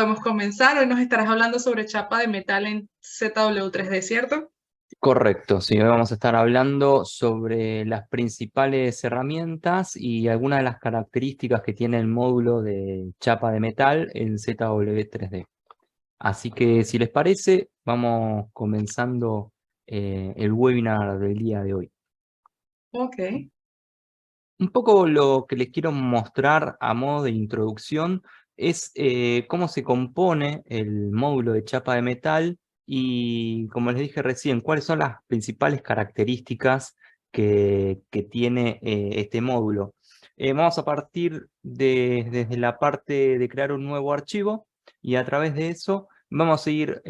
podemos comenzar. Hoy nos estarás hablando sobre chapa de metal en ZW3D, ¿cierto? Correcto, sí, hoy vamos a estar hablando sobre las principales herramientas y algunas de las características que tiene el módulo de chapa de metal en ZW3D. Así que si les parece, vamos comenzando el webinar del día de hoy. Ok. Un poco lo que les quiero mostrar a modo de introducción es cómo se compone el módulo de chapa de metal y, como les dije recién, cuáles son las principales características que tiene este módulo. Vamos a partir desde la parte de crear un nuevo archivo y a través de eso vamos a ir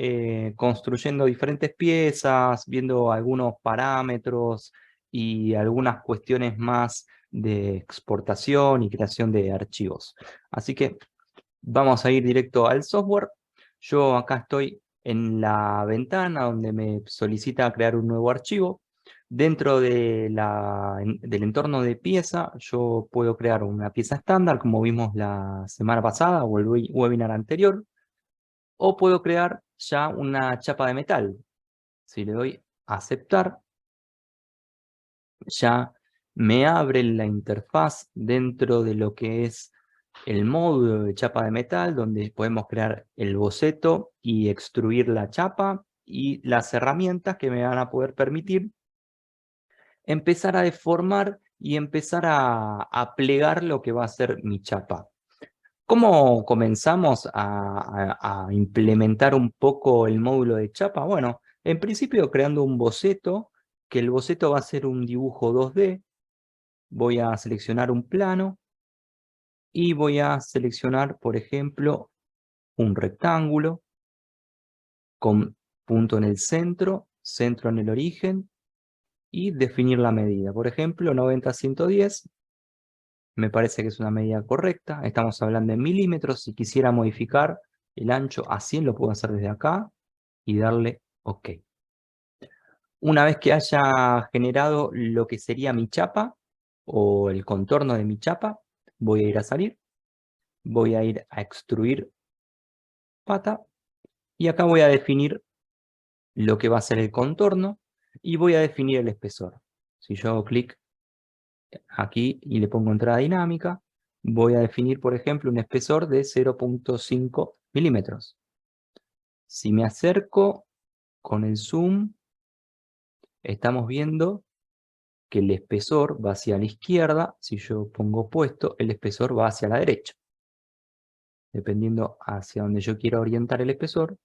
construyendo diferentes piezas, viendo algunos parámetros y algunas cuestiones más de exportación y creación de archivos. Así que vamos a ir directo al software. Yo acá estoy en la ventana donde me solicita crear un nuevo archivo. Dentro del entorno de pieza, yo puedo crear una pieza estándar, como vimos la semana pasada o el webinar anterior, o puedo crear ya una chapa de metal. Si le doy a aceptar, ya me abre la interfaz dentro de lo que es el módulo de chapa de metal, donde podemos crear el boceto y extruir la chapa y las herramientas que me van a poder permitir empezar a deformar y empezar a plegar lo que va a ser mi chapa. ¿Cómo comenzamos a implementar un poco el módulo de chapa? Bueno, en principio creando un boceto, que el boceto va a ser un dibujo 2D. Voy a seleccionar un plano y voy a seleccionar, por ejemplo, un rectángulo con punto en el centro, centro en el origen y definir la medida. Por ejemplo, 90-110, me parece que es una medida correcta. Estamos hablando en milímetros. Si quisiera modificar el ancho a 100, lo puedo hacer desde acá y darle OK. Una vez que haya generado lo que sería mi chapa o el contorno de mi chapa, voy a ir a salir. Voy a ir a extruir pata y acá voy a definir lo que va a ser el contorno y voy a definir el espesor. Si yo hago clic aquí y le pongo entrada dinámica, voy a definir, por ejemplo, un espesor de 0.5 milímetros. Si me acerco con el zoom, estamos viendo que el espesor va hacia la izquierda. Si yo pongo opuesto, el espesor va hacia la derecha. Dependiendo hacia donde yo quiera orientar el espesor,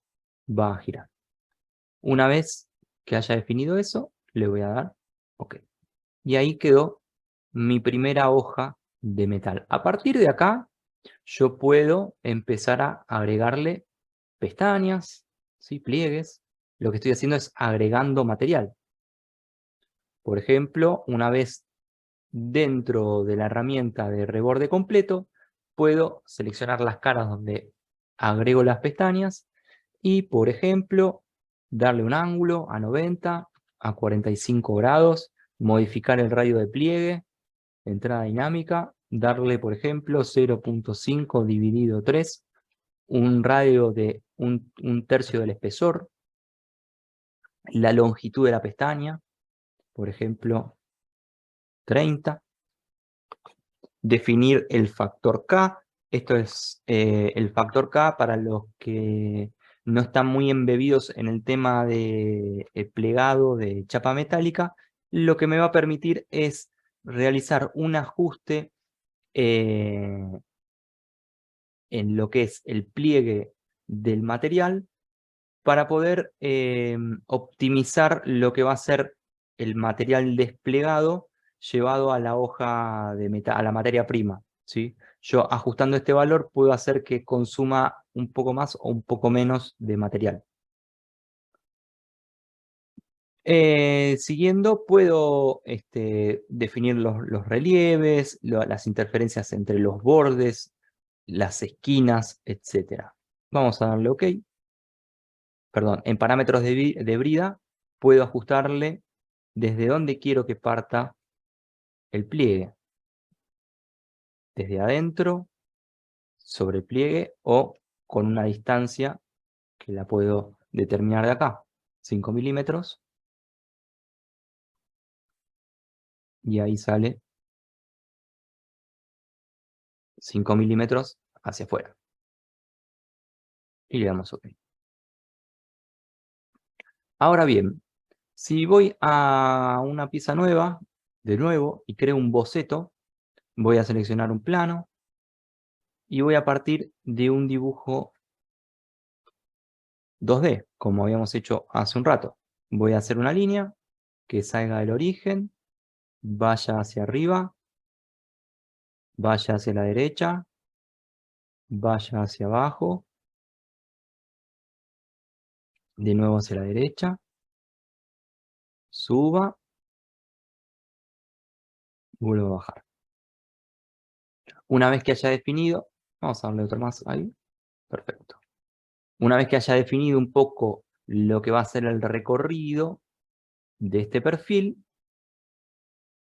va a girar. Una vez que haya definido eso, le voy a dar OK. Y ahí quedó mi primera hoja de metal. A partir de acá, yo puedo empezar a agregarle pestañas, ¿sí? Pliegues. Lo que estoy haciendo es agregando material. Por ejemplo, una vez dentro de la herramienta de reborde completo, puedo seleccionar las caras donde agrego las pestañas y, por ejemplo, darle un ángulo a 90, a 45 grados, modificar el radio de pliegue, entrada dinámica, darle, por ejemplo, 0.5 dividido 3, un radio de un tercio del espesor, la longitud de la pestaña, por ejemplo, 30, definir el factor K. Esto es el factor K para los que no están muy embebidos en el tema de plegado de chapa metálica. Lo que me va a permitir es realizar un ajuste en lo que es el pliegue del material para poder optimizar lo que va a ser el material desplegado llevado a la hoja de metal, a la materia prima, ¿sí? Yo, ajustando este valor, puedo hacer que consuma un poco más o un poco menos de material. Siguiendo, puedo definir los relieves, las interferencias entre los bordes, las esquinas, etc. Vamos a darle OK. Perdón, en parámetros de brida, puedo ajustarle desde dónde quiero que parta el pliegue. Desde adentro, sobre el pliegue o con una distancia que la puedo determinar de acá, 5 milímetros. Y ahí sale 5 milímetros hacia afuera. Y le damos OK. Ahora bien, si voy a una pieza nueva, de nuevo, y creo un boceto, voy a seleccionar un plano y voy a partir de un dibujo 2D, como habíamos hecho hace un rato. Voy a hacer una línea que salga del origen, vaya hacia arriba, vaya hacia la derecha, vaya hacia abajo, de nuevo hacia la derecha, suba, vuelvo a bajar. Una vez que haya definido, vamos a darle otro más ahí, perfecto. Una vez que haya definido un poco lo que va a ser el recorrido de este perfil,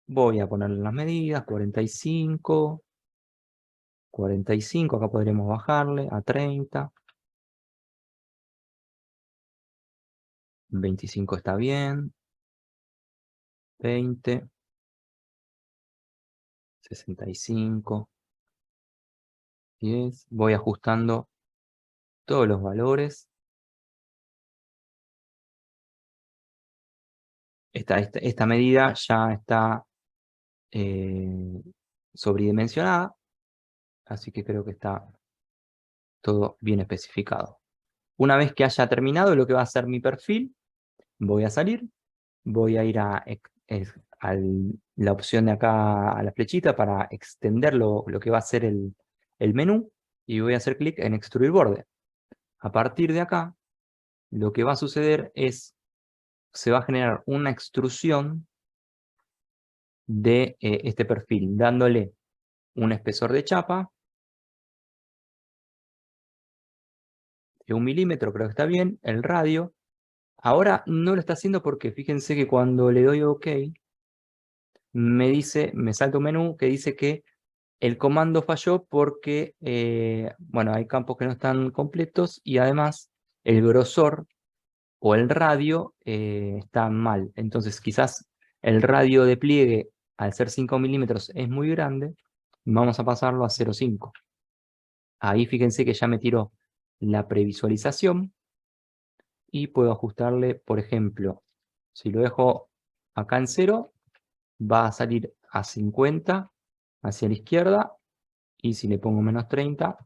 voy a ponerle las medidas, 45, 45, acá podríamos bajarle a 30, 25 está bien, 20, 65, 10, voy ajustando todos los valores. Esta medida ya está sobredimensionada, así que creo que está todo bien especificado. Una vez que haya terminado lo que va a ser mi perfil, voy a salir, voy a ir a la opción de acá a la flechita para extender lo que va a ser el menú y voy a hacer clic en extruir borde. A partir de acá, lo que va a suceder es, se va a generar una extrusión de este perfil, dándole un espesor de chapa de 1 milímetro, creo que está bien, el radio. Ahora no lo está haciendo porque fíjense que cuando le doy OK, me salta un menú que dice que el comando falló porque, bueno, hay campos que no están completos y además el grosor o el radio está mal. Entonces quizás el radio de pliegue al ser 5 milímetros es muy grande, vamos a pasarlo a 0,5. Ahí fíjense que ya me tiró la previsualización y puedo ajustarle, por ejemplo, si lo dejo acá en 0, va a salir a 50 hacia la izquierda y si le pongo menos 30,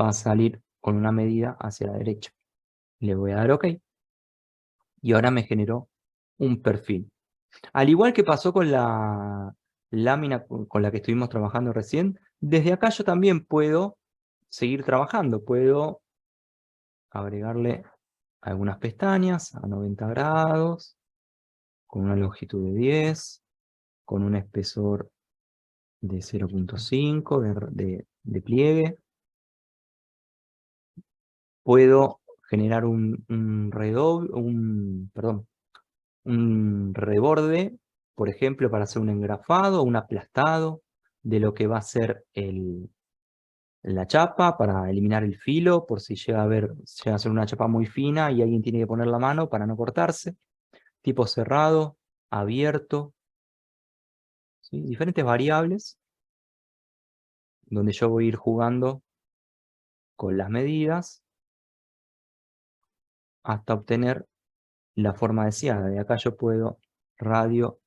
va a salir con una medida hacia la derecha. Le voy a dar OK. Y ahora me generó un perfil. Al igual que pasó con la lámina con la que estuvimos trabajando recién, desde acá yo también puedo seguir trabajando. Puedo agregarle algunas pestañas a 90 grados, con una longitud de 10, con un espesor de 0,5 de pliegue. Puedo generar un reborde, por ejemplo, para hacer un engrafado, un aplastado de lo que va a ser la chapa, para eliminar el filo, por si llega a ser una chapa muy fina y alguien tiene que poner la mano para no cortarse. Tipo cerrado, abierto, ¿sí? Diferentes variables donde yo voy a ir jugando con las medidas hasta obtener la forma deseada. De acá yo puedo radio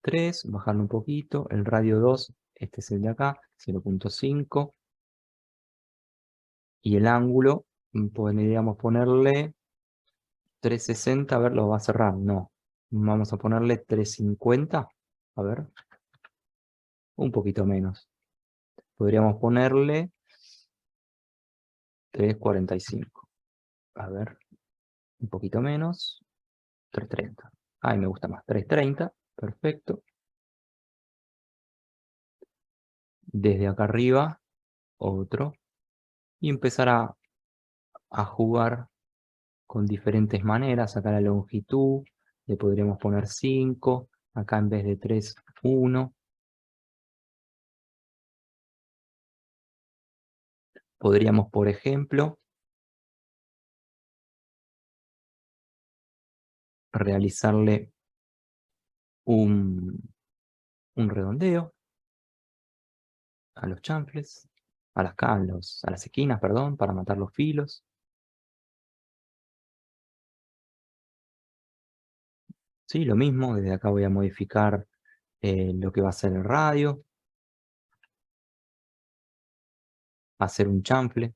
3, bajarlo un poquito, el radio 2, este es el de acá, 0,5, y el ángulo, podríamos ponerle 360, a ver, lo va a cerrar, no, vamos a ponerle 350, a ver, un poquito menos, podríamos ponerle 345, a ver, un poquito menos, 330, ay, me gusta más, 330, perfecto, desde acá arriba, otro, y empezar a jugar con diferentes maneras. Acá la longitud, le podremos poner 5, acá en vez de 3, 1. podríamos, por ejemplo, realizarle un redondeo a los chanfles, a las esquinas, perdón, para matar los filos. Sí, lo mismo, desde acá voy a modificar lo que va a ser el radio, hacer un chanfle.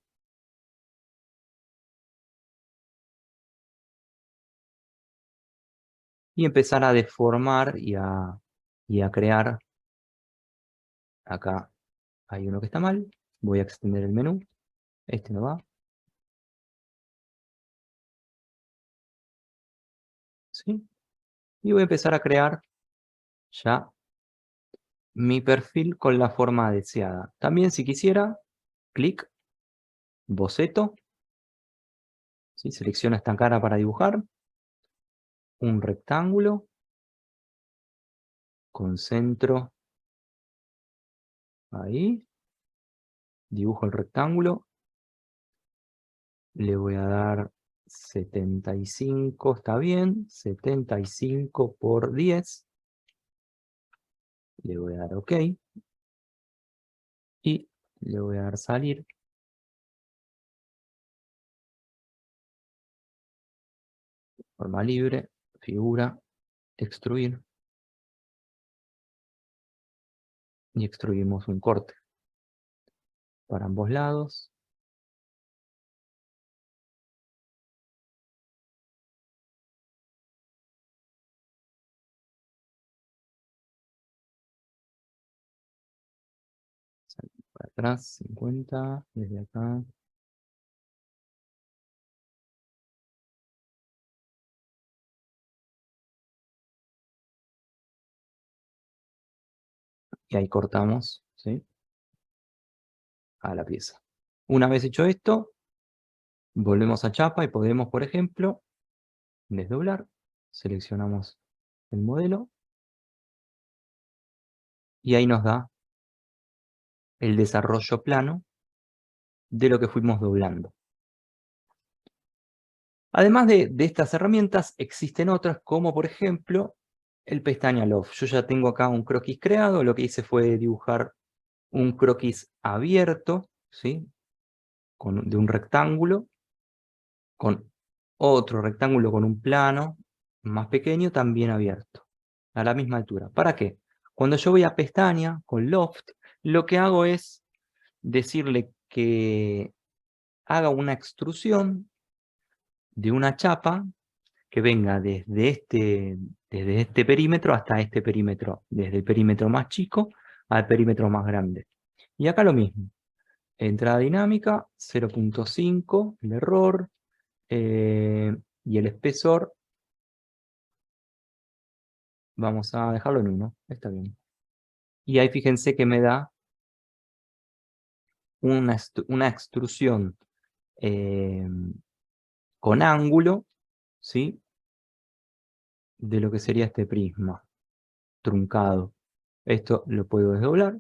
Y empezar a deformar y a crear. Acá hay uno que está mal, voy a extender el menú, este no va. ¿Sí? Y voy a empezar a crear ya mi perfil con la forma deseada. También si quisiera, clic, boceto, ¿sí? Selecciono esta cara para dibujar, un rectángulo, concentro ahí, dibujo el rectángulo, le voy a dar 75, está bien, 75 por 10, le voy a dar OK, y le voy a dar salir. Forma libre, figura, extruir. Y extruimos un corte para ambos lados. Para atrás, 50, desde acá. Y ahí cortamos, ¿sí? A la pieza. Una vez hecho esto, volvemos a chapa y podemos, por ejemplo, desdoblar. Seleccionamos el modelo. Y ahí nos da el desarrollo plano de lo que fuimos doblando. Además de estas herramientas, existen otras como, por ejemplo, el pestaña Loft. Yo ya tengo acá un croquis creado. Lo que hice fue dibujar un croquis abierto, ¿sí? De un rectángulo, con otro rectángulo con un plano más pequeño también abierto, a la misma altura. ¿Para qué? Cuando yo voy a pestaña con Loft, lo que hago es decirle que haga una extrusión de una chapa que venga desde este perímetro hasta este perímetro, desde el perímetro más chico al perímetro más grande. Y acá lo mismo. Entrada dinámica, 0.5, el error, y el espesor, vamos a dejarlo en 1, está bien. Y ahí fíjense que me da una extrusión con ángulo, ¿sí? De lo que sería este prisma, truncado. Esto lo puedo desdoblar.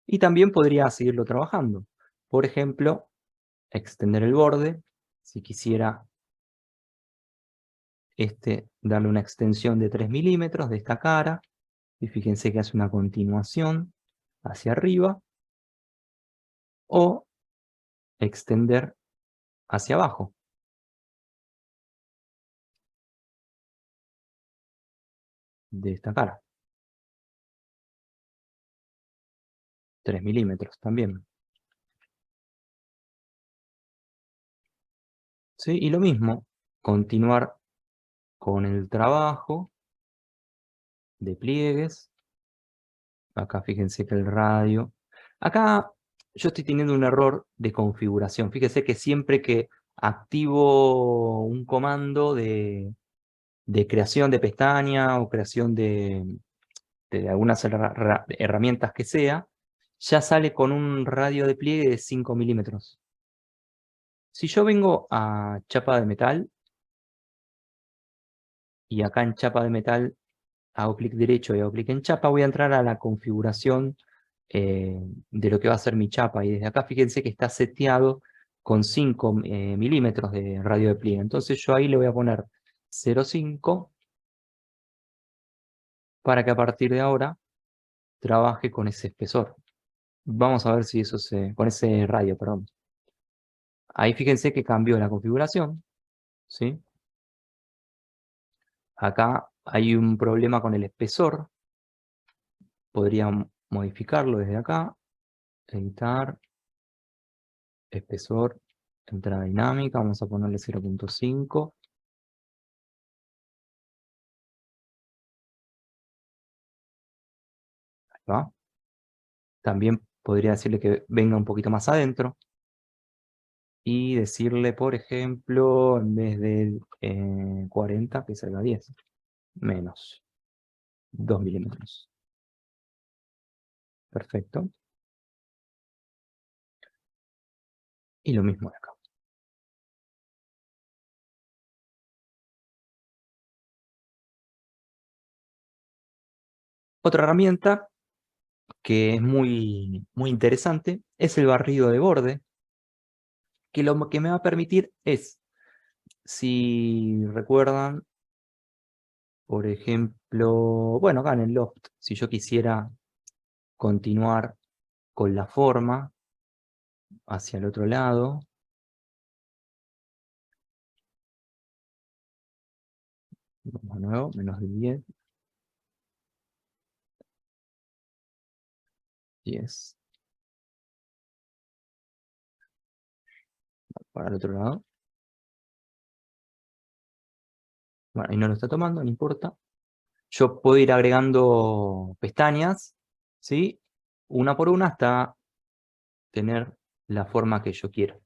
Y también podría seguirlo trabajando. Por ejemplo, extender el borde, si quisiera darle una extensión de 3 milímetros de esta cara, y fíjense que hace una continuación hacia arriba, o extender hacia abajo. De esta cara. 3 milímetros también. ¿Sí? Y lo mismo, continuar con el trabajo de pliegues. Acá fíjense que el radio. Acá yo estoy teniendo un error de configuración. Fíjense que siempre que activo un comando de creación de pestaña o creación de algunas herramientas que sea, ya sale con un radio de pliegue de 5 milímetros. Si yo vengo a chapa de metal, y acá en chapa de metal hago clic derecho y hago clic en chapa, voy a entrar a la configuración de lo que va a ser mi chapa. Y desde acá fíjense que está seteado con 5 milímetros de radio de pliegue. Entonces yo ahí le voy a poner 0,5 para que a partir de ahora trabaje con ese espesor. Vamos a ver si eso con ese radio, perdón. Ahí fíjense que cambió la configuración, ¿sí? Acá hay un problema con el espesor. Podría modificarlo desde acá. Editar. Espesor. Entrada dinámica. Vamos a ponerle 0,5. Ahí va. También podría decirle que venga un poquito más adentro. Y decirle, por ejemplo, en vez de 40, que salga 10. Menos 2 milímetros. Perfecto. Y lo mismo de acá. Otra herramienta que es muy interesante es el barrido de borde, que lo que me va a permitir es, si recuerdan, por ejemplo, bueno, acá en el loft, si yo quisiera continuar con la forma hacia el otro lado, vamos de nuevo, menos de 10, 10, para el otro lado. Bueno, ahí no lo está tomando, no importa. Yo puedo ir agregando pestañas, ¿sí? Una por una hasta tener la forma que yo quiero.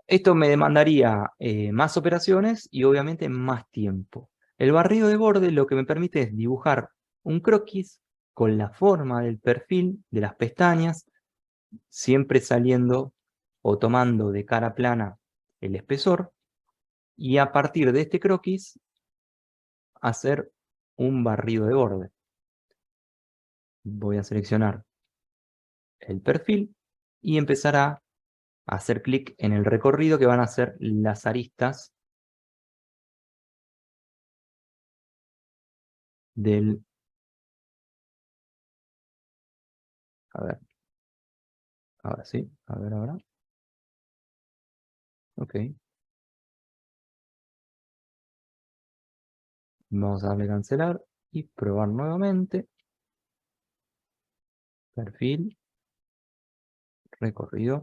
Esto me demandaría más operaciones y obviamente más tiempo. El barrido de borde lo que me permite es dibujar un croquis con la forma del perfil de las pestañas, siempre saliendo o tomando de cara plana el espesor, y a partir de este croquis hacer un barrido de borde. Voy a seleccionar el perfil y empezar a hacer clic en el recorrido que van a ser las aristas del... A ver, ahora sí, a ver ahora. Ok. Vamos a darle a cancelar y probar nuevamente. Perfil, recorrido.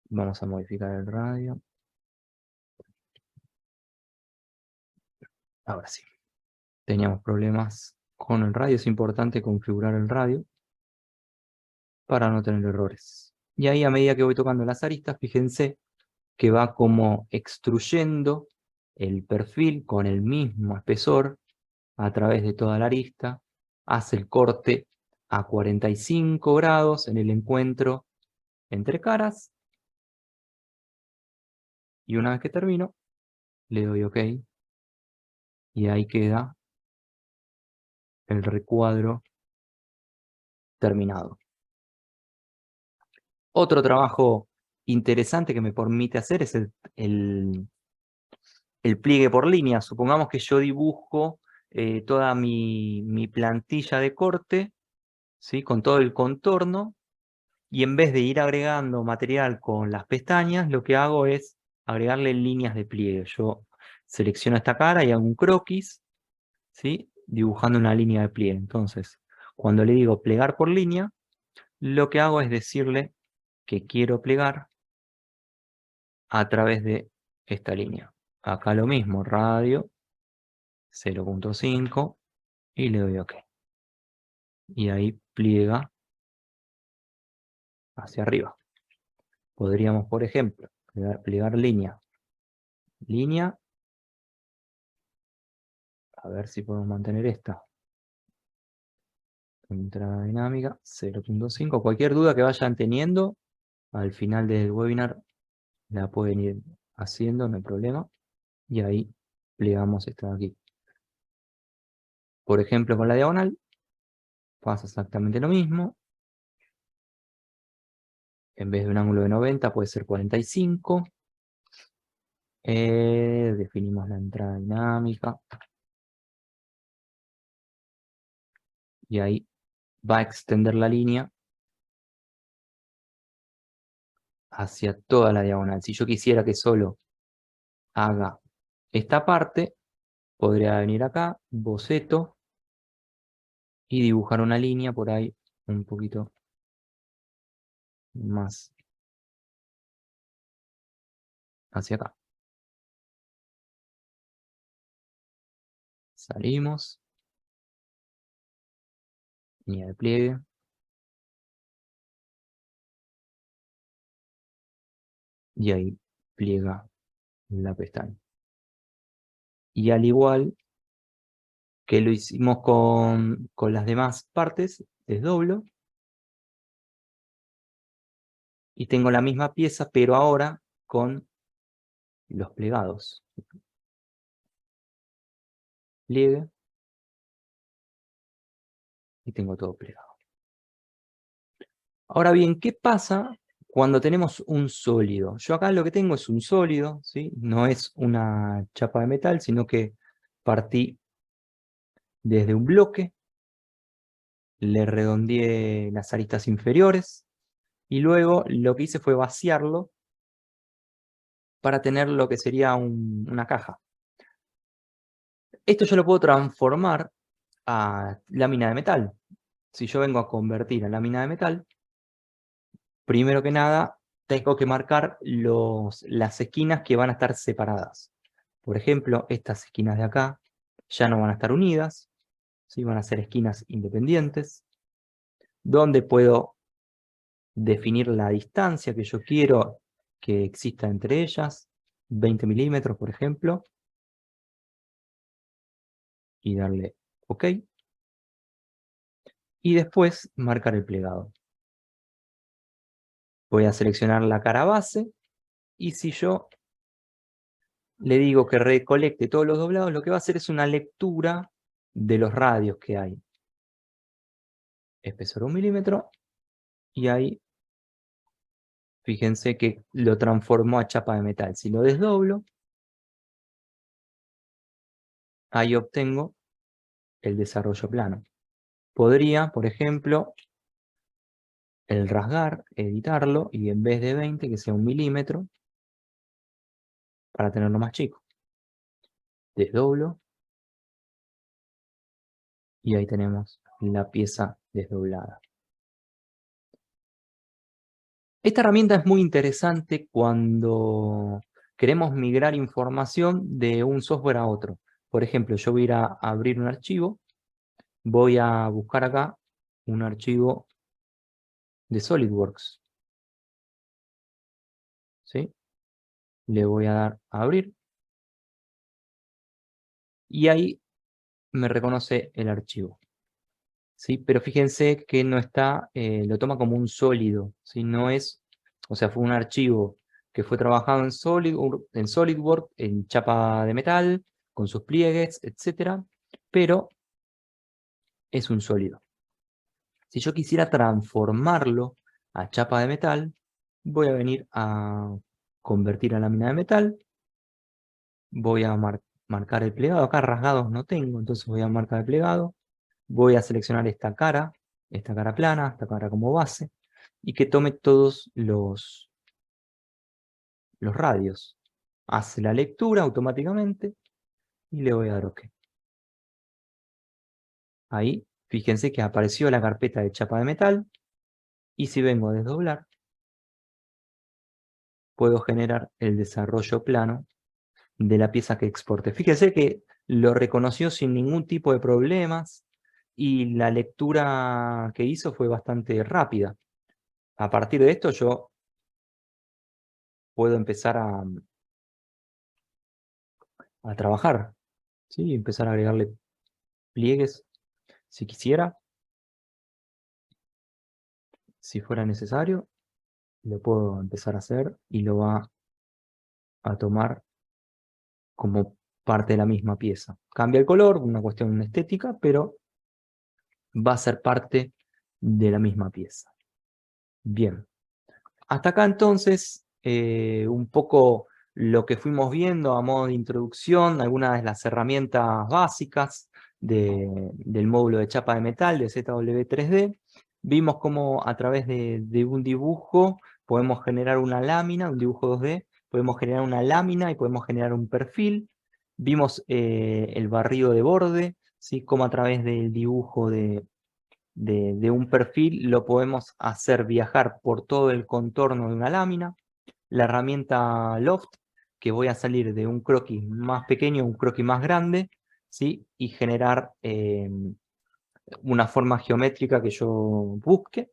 Vamos a modificar el radio. Ahora sí. Teníamos problemas con el radio. Es importante configurar el radio para no tener errores. Y ahí a medida que voy tocando las aristas, fíjense que va como extruyendo el perfil con el mismo espesor a través de toda la arista. Hace el corte a 45 grados en el encuentro entre caras. Y una vez que termino, le doy OK. Y ahí queda el recuadro terminado. Otro trabajo interesante que me permite hacer es el pliegue por línea. Supongamos que yo dibujo toda mi plantilla de corte, ¿sí? Con todo el contorno, y en vez de ir agregando material con las pestañas, lo que hago es agregarle líneas de pliegue. Yo selecciono esta cara y hago un croquis, ¿sí? Dibujando una línea de pliegue. Entonces, cuando le digo plegar por línea, lo que hago es decirle que quiero plegar a través de esta línea. Acá lo mismo, radio 0,5 y le doy OK. Y ahí pliega hacia arriba. Podríamos, por ejemplo, plegar línea. Línea. A ver si podemos mantener esta. Entrada dinámica 0,5. Cualquier duda que vayan teniendo, al final del webinar la pueden ir haciendo, no hay problema. Y ahí plegamos esta de aquí. Por ejemplo, con la diagonal pasa exactamente lo mismo. En vez de un ángulo de 90 puede ser 45. Definimos la entrada dinámica. Y ahí va a extender la línea hacia toda la diagonal. Si yo quisiera que solo haga esta parte, podría venir acá, boceto, y dibujar una línea por ahí un poquito más hacia acá. Salimos. Línea de pliegue. Y ahí pliega la pestaña. Y al igual que lo hicimos con las demás partes, desdoblo. Y tengo la misma pieza, pero ahora con los plegados. Pliegue. Y tengo todo plegado. Ahora bien, ¿qué pasa cuando tenemos un sólido? Yo acá lo que tengo es un sólido, ¿sí? No es una chapa de metal, sino que partí desde un bloque, le redondeé las aristas inferiores, y luego lo que hice fue vaciarlo para tener lo que sería una caja. Esto yo lo puedo transformar a lámina de metal. Si yo vengo a convertir a lámina de metal, primero que nada tengo que marcar las esquinas que van a estar separadas. Por ejemplo, estas esquinas de acá ya no van a estar unidas, ¿sí? Van a ser esquinas independientes, donde puedo definir la distancia que yo quiero que exista entre ellas, 20 milímetros, por ejemplo, y darle OK. Y después marcar el plegado. Voy a seleccionar la cara base, y si yo le digo que recolecte todos los doblados, lo que va a hacer es una lectura de los radios que hay. Espesor 1 milímetro, y ahí fíjense que lo transformó a chapa de metal. Si lo desdoblo, ahí obtengo el desarrollo plano. Podría, por ejemplo, el rasgar, editarlo, y en vez de 20, que sea 1 milímetro, para tenerlo más chico. Desdoblo, y ahí tenemos la pieza desdoblada. Esta herramienta es muy interesante cuando queremos migrar información de un software a otro. Por ejemplo, yo voy a ir a abrir un archivo, voy a buscar acá un archivo de SolidWorks, ¿sí? Le voy a dar a abrir, y ahí me reconoce el archivo, ¿sí? Pero fíjense que no está, lo toma como un sólido, ¿sí? No es, o sea, fue un archivo que fue trabajado en SolidWorks, en chapa de metal, con sus pliegues, etc. Pero es un sólido. Si yo quisiera transformarlo a chapa de metal, voy a venir a convertir a lámina de metal, voy a marcar el plegado. Acá rasgados no tengo, entonces voy a marcar el plegado, voy a seleccionar esta cara plana, esta cara como base, y que tome todos los radios. Hace la lectura automáticamente y le voy a dar OK. Ahí, fíjense que apareció la carpeta de chapa de metal, y si vengo a desdoblar, puedo generar el desarrollo plano de la pieza que exporte. Fíjense que lo reconoció sin ningún tipo de problemas, y la lectura que hizo fue bastante rápida. A partir de esto yo puedo empezar a trabajar, ¿sí? Empezar a agregarle pliegues si quisiera, si fuera necesario, lo puedo empezar a hacer, y lo va a tomar como parte de la misma pieza. Cambia el color, una cuestión estética, pero va a ser parte de la misma pieza. Bien. Hasta acá entonces, un poco lo que fuimos viendo a modo de introducción, algunas de las herramientas básicas del módulo de chapa de metal de ZW3D. Vimos cómo a través de un dibujo podemos generar una lámina, un dibujo 2D, podemos generar una lámina y podemos generar un perfil. Vimos el barrido de borde, ¿sí? Cómo a través del dibujo de un perfil lo podemos hacer viajar por todo el contorno de una lámina. La herramienta Loft, que voy a salir de un croquis más pequeño a un croquis más grande, ¿sí? Y generar una forma geométrica que yo busque.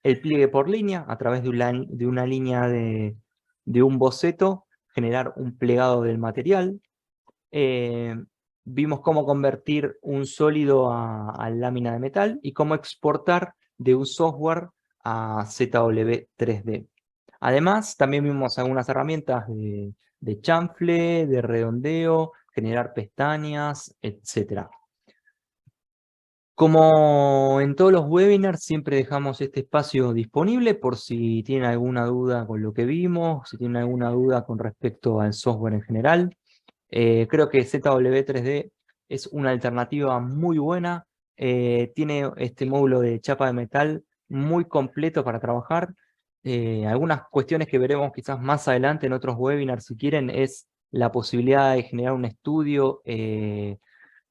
El pliegue por línea, a través de una línea de un boceto, generar un plegado del material. Vimos cómo convertir un sólido a lámina de metal y cómo exportar de un software a ZW3D. Además, también vimos algunas herramientas de chanfle, de redondeo, generar pestañas, etc. Como en todos los webinars, siempre dejamos este espacio disponible por si tienen alguna duda con lo que vimos, si tienen alguna duda con respecto al software en general. Creo que ZW3D es una alternativa muy buena. Tiene este módulo de chapa de metal muy completo para trabajar. Algunas cuestiones que veremos quizás más adelante en otros webinars, si quieren, es la posibilidad de generar un estudio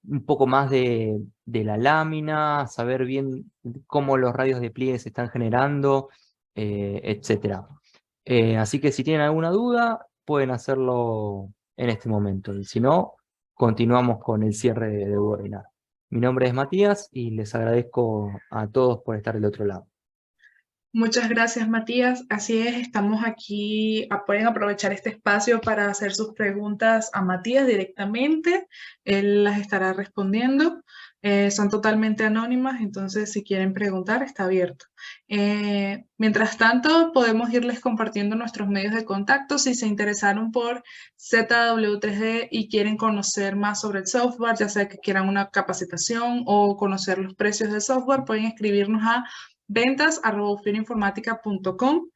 un poco más de la lámina, saber bien cómo los radios de pliegue se están generando, etc. Así que si tienen alguna duda, pueden hacerlo en este momento. Y si no, continuamos con el cierre del webinar. Mi nombre es Matías y les agradezco a todos por estar del otro lado. Muchas gracias, Matías. Así es, estamos aquí. Pueden aprovechar este espacio para hacer sus preguntas a Matías directamente. Él las estará respondiendo. Son totalmente anónimas, entonces si quieren preguntar, está abierto. Mientras tanto, podemos irles compartiendo nuestros medios de contacto. Si se interesaron por ZW3D y quieren conocer más sobre el software, ya sea que quieran una capacitación o conocer los precios del software, pueden escribirnos a ventas@ufiorinformatica.com.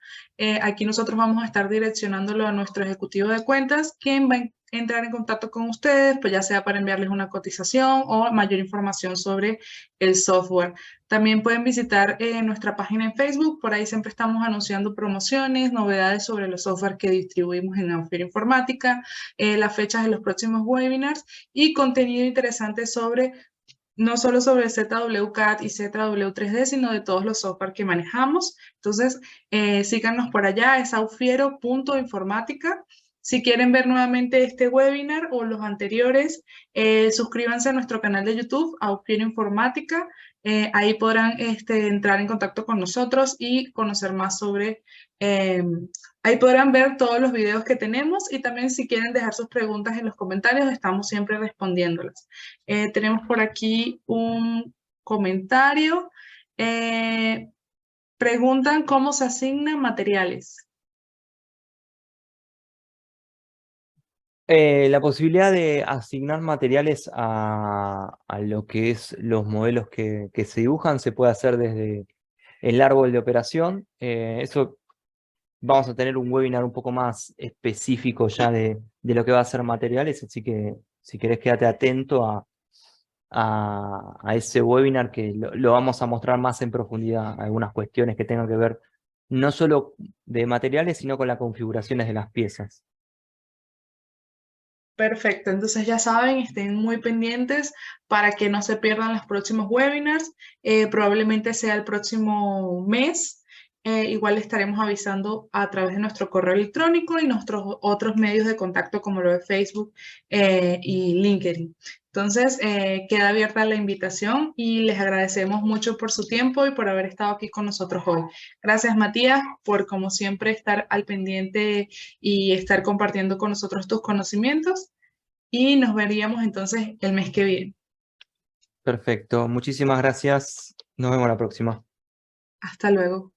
Aquí nosotros vamos a estar direccionándolo a nuestro ejecutivo de cuentas, quien va a entrar en contacto con ustedes, pues ya sea para enviarles una cotización o mayor información sobre el software. También pueden visitar nuestra página en Facebook, por ahí siempre estamos anunciando promociones, novedades sobre los software que distribuimos en Ufiorin Informática, las fechas de los próximos webinars y contenido interesante sobre no solo sobre ZWCAD y ZW3D, sino de todos los software que manejamos. Entonces, síganos por allá, es aufiero.informática. Si quieren ver nuevamente este webinar o los anteriores, suscríbanse a nuestro canal de YouTube, Aufiero Informática. Ahí podrán entrar en contacto con nosotros y conocer más sobre... ahí podrán ver todos los videos que tenemos y también si quieren dejar sus preguntas en los comentarios, estamos siempre respondiéndolas. Tenemos por aquí un comentario. Preguntan cómo se asignan materiales. La posibilidad de asignar materiales a lo que es los modelos que se dibujan se puede hacer desde el árbol de operación. Eso vamos a tener un webinar un poco más específico ya de lo que va a ser materiales, así que si querés quédate atento a ese webinar que lo vamos a mostrar más en profundidad, algunas cuestiones que tengan que ver no solo de materiales, sino con las configuraciones de las piezas. Perfecto, entonces ya saben, estén muy pendientes para que no se pierdan los próximos webinars. Probablemente sea el próximo mes. Igual estaremos avisando a través de nuestro correo electrónico y nuestros otros medios de contacto como lo de Facebook y LinkedIn. Entonces, queda abierta la invitación y les agradecemos mucho por su tiempo y por haber estado aquí con nosotros hoy. Gracias, Matías, por como siempre estar al pendiente y estar compartiendo con nosotros tus conocimientos y nos veríamos entonces el mes que viene. Perfecto, muchísimas gracias. Nos vemos la próxima. Hasta luego.